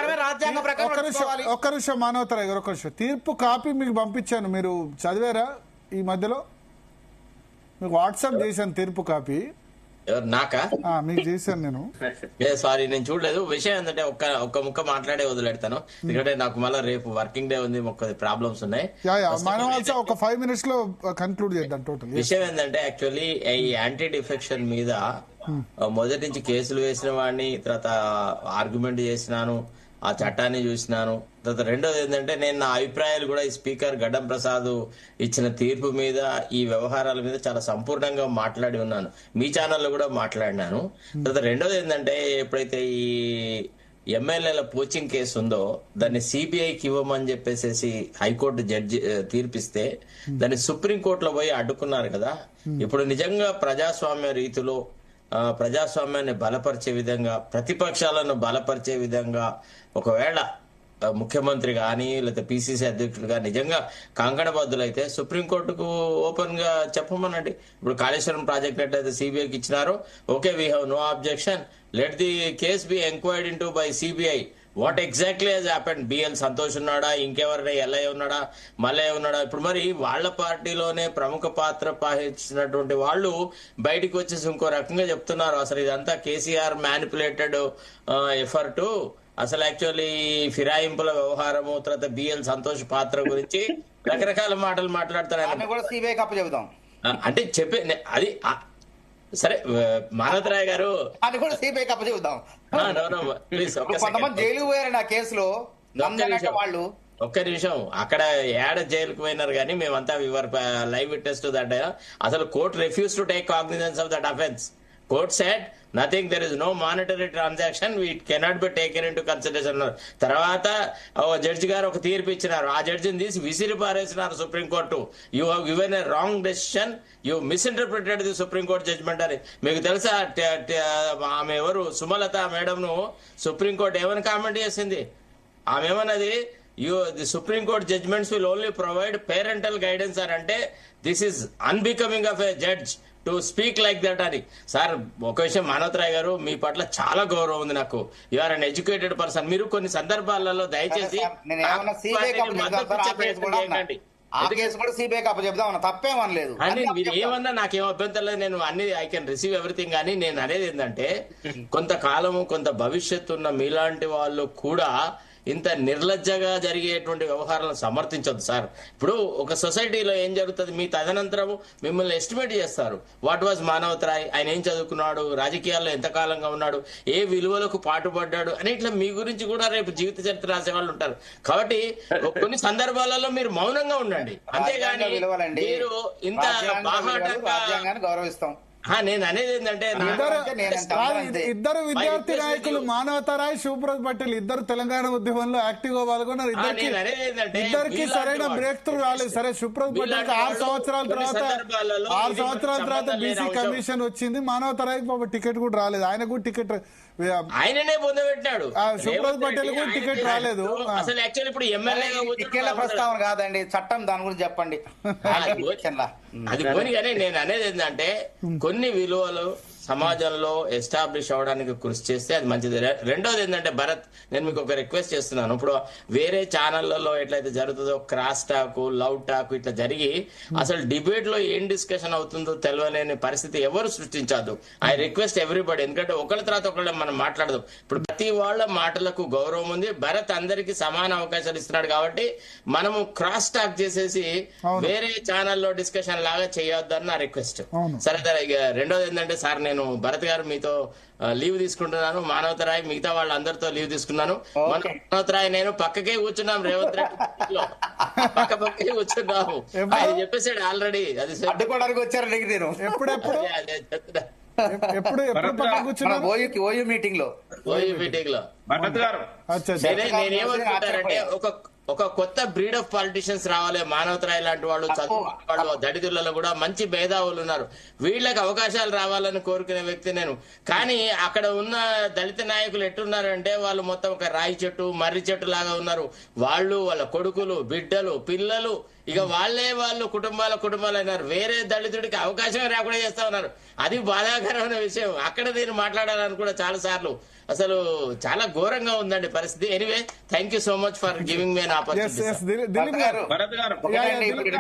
ప్రకారమే రాజ్యాంగ ప్రకారం. ఒక్క నిమిషం మానవతరాయ్ గారు, ఒక్క నిమిషం. తీర్పు కాపీ మీకు పంపించాను, మీరు చదివారా? ఈ మధ్యలో మీకు వాట్సాప్ చేశాను తీర్పు కాపీ. నాకా? మీకు చేశాను నేను. సారీ, నేను చూడలేదు. విషయం ఏంటంటే ఒక్క ముక్క మాట్లాడే వదిలేడతాను, ఎందుకంటే నాకు మళ్ళీ రేపు వర్కింగ్ డే ఉంది, ఒక్క ప్రాబ్లమ్స్ ఉన్నాయి. మనం ఒక 5 minutes లో కన్క్లూడ్ చేద్దాం టోటల్. విషయం ఏంటంటే యాక్చువల్లీ ఈ యాంటీ డిఫెక్షన్ మీద మొదటి నుంచి కేసులు వేసిన వాడిని, తర్వాత ఆర్గ్యుమెంట్ చేసినాను, ఆ చట్టాన్ని చూసినాను. తర్వాత రెండోది ఏంటంటే నేను నా అభిప్రాయాలు కూడా ఈ స్పీకర్ గడ్డం ప్రసాద్ ఇచ్చిన తీర్పు మీద, ఈ వ్యవహారాల మీద చాలా సంపూర్ణంగా మాట్లాడి ఉన్నాను. మీ ఛానల్లో కూడా మాట్లాడినాను. తర్వాత రెండోది ఏంటంటే ఎప్పుడైతే ఈ ఎమ్మెల్యేల పోచింగ్ కేసు ఉందో దాన్ని సిబిఐకి ఇవ్వమని చెప్పేసి హైకోర్టు జడ్జి తీర్పిస్తే దాన్ని సుప్రీంకోర్టులో పోయి అడ్డుకున్నారు కదా. ఇప్పుడు నిజంగా ప్రజాస్వామ్య రీతిలో ప్రజాస్వామ్యాన్ని బలపరిచే విధంగా, ప్రతిపక్షాలను బలపరిచే విధంగా ఒకవేళ ముఖ్యమంత్రి కానీ లేకపోతే పిసిసి అధ్యక్షులుగా నిజంగా కంకణబద్దులైతే సుప్రీంకోర్టుకు ఓపెన్ గా చెప్పమనండి. ఇప్పుడు కాళేశ్వరం ప్రాజెక్ట్ ఎట్లయితే సిబిఐకి ఇచ్చినారో, okay, we have no objection, let the case be enquired into by CBI. What exactly has happened? BL Santosh ఉన్నాడా, ఇంకెవరైనా ఎల్ఐ ఉన్నాడా, మల్లయ్య ఉన్నాడా? ఇప్పుడు మరి వాళ్ళ పార్టీలోనే ప్రముఖ పాత్ర వహించినటువంటి వాళ్ళు బయటకు వచ్చేసి ఇంకో రకంగా చెప్తున్నారు. అసలు ఇదంతా కేసీఆర్ మ్యానిపులేటెడ్ ఎఫర్ట్, అసలు యాక్చువల్లీ ఫిరాయింపుల వ్యవహారము, తర్వాత బిఎల్ సంతోష్ పాత్ర గురించి రకరకాల మాటలు మాట్లాడతారు. అంటే చెప్పే అది సరే. మానవతరాయ్ గారు అది కూడా సిబిఐ కప్ప చెబుదాం. ప్లీజ్ కొంతమంది జైలుకు పోయారు ఆ కేసులో వాళ్ళు. ఒక్క నిమిషం, అక్కడ ఏడ జైలుకు పోయినారు కానీ మేమంతా లైవ్ విట్నెస్ టు దట్. అసలు court refuse to take cognizance of that offence. Court said nothing, there is no monetary transaction, it cannot be taken in to consideration. తర్వాత జడ్జి గారు ఒక తీర్పు ఇచ్చినారు, ఆ జడ్జిని తీసి విసిరి పారేసినారు supreme court. You have given a wrong decision, you misinterpreted the supreme court judgement అని. మీకు తెలుసా ఆమె ఎవరు, సుమలత మేడం ను సుప్రీంకోర్టు ఏమని కామెంట్ చేసింది? ఆమె ఏమన్నది, the supreme court judgments will only provide parental guidance అని. అంటే this is unbecoming of a judge to speak like that అని. సార్, ఒక విషయం మానవతరాయ్ గారు, మీ పట్ల చాలా గౌరవం ఉంది నాకు. You are uneducated person. మీరు కొన్ని సందర్భాలలో దయచేసి తప్పేమనలేదు, మీరు ఏమన్నా నాకేం అభ్యంతరం లేదు. నేను అన్ని ఐ కెన్ రిసీవ్ ఎవ్రీథింగ్. కానీ నేను అనేది ఏంటంటే కొంతకాలము కొంత భవిష్యత్తు ఉన్న మీలాంటి వాళ్ళు కూడా ఇంత నిర్లజ్జగా జరిగేటువంటి వ్యవహారాలను సమర్థించదు సార్. ఇప్పుడు ఒక సొసైటీలో ఏం జరుగుతుంది, మీ తదనంతరము మిమ్మల్ని ఎస్టిమేట్ చేస్తారు. వాట్ వాజ్ మానవతరాయ్, ఆయన ఏం చదువుకున్నాడు, రాజకీయాల్లో ఎంతకాలంగా ఉన్నాడు, ఏ విలువలకు పాటుపడ్డాడు అని, ఇట్లా మీ గురించి కూడా రేపు జీవిత చరిత్ర రాసే వాళ్ళు ఉంటారు. కాబట్టి కొన్ని సందర్భాలలో మీరు మౌనంగా ఉండండి, అంతేగాని మీరు ఇంత బాహాటంగా గౌరవిస్తాం. నేను అనేది ఏంటంటే ఇద్దరు విద్యార్థి నాయకులు మానవతరాయ్, శివప్రసాద్ పటేల్ ఇద్దరు తెలంగాణ ఉద్యమంలో యాక్టివ్ గా పాల్గొన్నారు. ఇద్దరికి సరైన బ్రేక్ త్రూ రాలేదు. సరే, శివప్రసాద్ పటేల్ 6 సంవత్సరాల తర్వాత బీసీ కమిషన్ వచ్చింది. మానవతరాయ్ టికెట్ కూడా రాలేదు. ఆయన కూడా టికెట్ ఆయననే పొందబెట్టాడు. శివప్రసాద్ పటేల్ కూడా టికెట్ రాలేదు. అసలు యాక్చువల్ ఇప్పుడు ఎమ్మెల్యేగా ప్రస్తావన కాదండి, చట్టం దాని గురించి చెప్పండి. అది పోనీ. కానీ నేను అనేది ఏంటంటే కొన్ని విలువలు సమాజంలో ఎస్టాబ్లిష్ అవడానికి కృషి చేస్తే అది మంచిది. రెండోది ఏంటంటే భరత్, నేను మీకు ఒక రిక్వెస్ట్ చేస్తున్నాను. ఇప్పుడు వేరే ఛానళ్లలో ఎట్లయితే జరుగుతుందో క్రాస్ టాక్, లవ్ టాక్ ఇట్లా జరిగి అసలు డిబేట్ లో ఏం డిస్కషన్ అవుతుందో తెలియలేని పరిస్థితి ఎవరు సృష్టించద్దు. I request everybody. ఎందుకంటే ఒకళ్ళ తర్వాత ఒకళ్ళ మనం మాట్లాడదు. ఇప్పుడు ప్రతి వాళ్ళ మాటలకు గౌరవం ఉంది. భరత్ అందరికి సమాన అవకాశాలు ఇస్తున్నాడు కాబట్టి మనము క్రాస్ టాక్ చేసేసి వేరే ఛానల్లో డిస్కషన్ లాగా చేయొద్దని నా రిక్వెస్ట్. సరే, రెండోది ఏంటంటే సార్, నేను భరత్ గారు మీతో లీవ్ తీసుకుంటున్నాను. మానవతరాయ్ మిగతా వాళ్ళందరితో లీవ్ తీసుకున్నాను. మానవతరాయ్ నేను పక్కకే కూర్చున్నాం, రేవంత్ రెడ్డి పక్కకే కూర్చున్నాము. ఆయన చెప్పేసాడు ఆల్రెడీ. అది అడ్డుకోవడానికి వచ్చారు నేను ఓయూ మీటింగ్ లో నేనేమనుకుంటానంటే ఒక కొత్త బ్రీడ్ ఆఫ్ పాలిటిషియన్స్ రావాలి. మానవతరాయ్ లాంటి వాళ్ళు, చదువు వాళ్ళు, దళితులలో కూడా మంచి మేధావులు ఉన్నారు. వీళ్ళకి అవకాశాలు రావాలని కోరుకునే వ్యక్తి నేను. కానీ అక్కడ ఉన్న దళిత నాయకులు ఎట్టున్నారంటే వాళ్ళు మొత్తం ఒక రాయి చెట్టు, మర్రి చెట్టు లాగా ఉన్నారు. వాళ్ళు, వాళ్ళ కొడుకులు, బిడ్డలు, పిల్లలు, ఇక వాళ్ళు కుటుంబాలు అయినారు. వేరే దళితుడికి అవకాశం రాకుండా చేస్తా ఉన్నారు. అది బాధాకరమైన విషయం. అక్కడ నేను మాట్లాడాలని కూడా చాలా సార్లు అసలు చాలా ఘోరంగా ఉందండి పరిస్థితి. Anyway, thank you so much for giving me an yes opportunity. Yes Dileep గారు భరత్ గారు ఒకటండి, ఇప్పుడు